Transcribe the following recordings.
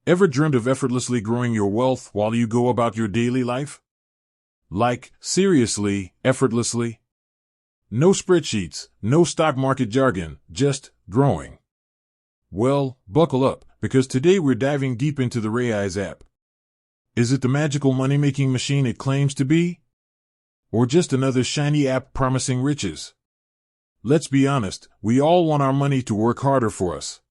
Ever dreamed of effortlessly growing your wealth while you go about your daily life? Like, seriously, effortlessly? No spreadsheets, no stock market jargon, just growing. Well, buckle up, because today we're diving deep into the Raiz app. Is it the magical money-making machine it claims to be? Or just another shiny app promising riches? Let's be honest, we all want our money to work harder for us.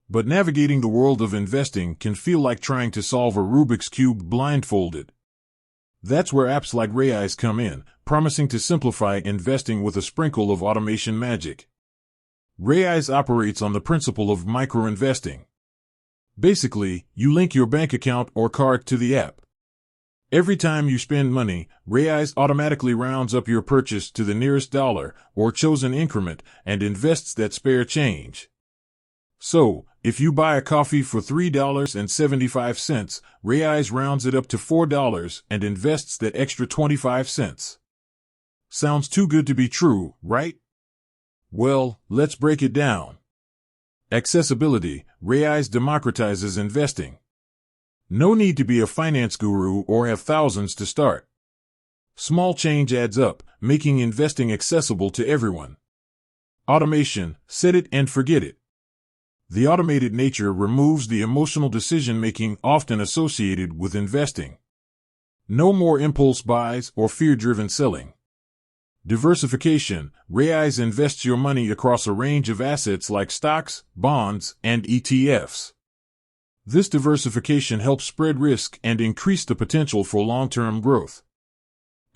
But navigating the world of investing can feel like trying to solve a Rubik's Cube blindfolded. That's where apps like Raiz come in, promising to simplify investing with a sprinkle of automation magic. Raiz operates on the principle of micro-investing. Basically, you link your bank account or card to the app. Every time you spend money, Raiz automatically rounds up your purchase to the nearest dollar or chosen increment and invests that spare change. So, if you buy a coffee for $3.75, Raiz rounds it up to $4 and invests that extra 25 cents. Sounds too good to be true, right? Well, let's break it down. Accessibility. Raiz democratizes investing. No need to be a finance guru or have thousands to start. Small change adds up, making investing accessible to everyone. Automation. Set it and forget it. The automated nature removes the emotional decision-making often associated with investing. No more impulse buys or fear-driven selling. Diversification. Raiz invests your money across a range of assets like stocks, bonds, and ETFs. This diversification helps spread risk and increase the potential for long-term growth.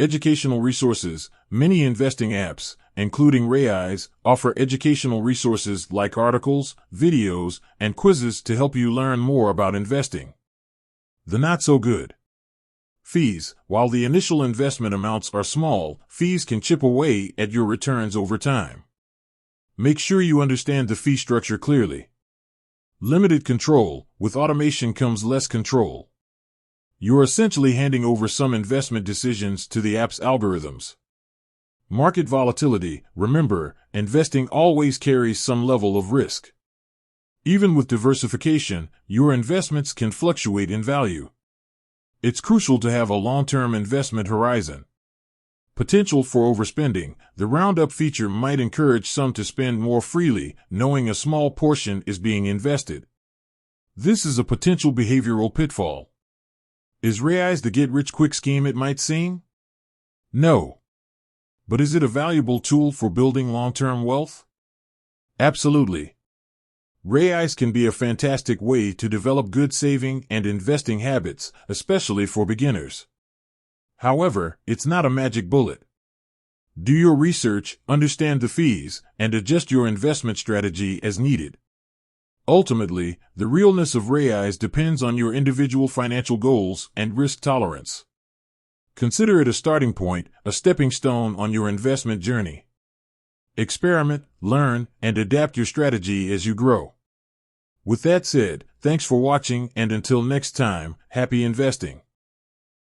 Educational resources. Many investing apps, including Raiz, offer educational resources like articles, videos, and quizzes to help you learn more about investing. The not-so-good. Fees. While the initial investment amounts are small, fees can chip away at your returns over time. Make sure you understand the fee structure clearly. Limited control. With automation comes less control. You're essentially handing over some investment decisions to the app's algorithms. Market volatility. Remember, investing always carries some level of risk. Even with diversification, your investments can fluctuate in value. It's crucial to have a long-term investment horizon. Potential for overspending. The roundup feature might encourage some to spend more freely, knowing a small portion is being invested. This is a potential behavioral pitfall. Is Raiz the get-rich-quick scheme it might seem? No. But is it a valuable tool for building long-term wealth? Absolutely. Raiz can be a fantastic way to develop good saving and investing habits, especially for beginners. However, it's not a magic bullet. Do your research, understand the fees, and adjust your investment strategy as needed. Ultimately, the realness of Raiz depends on your individual financial goals and risk tolerance. Consider it a starting point, a stepping stone on your investment journey. Experiment, learn, and adapt your strategy as you grow. With that said, thanks for watching, and until next time, happy investing.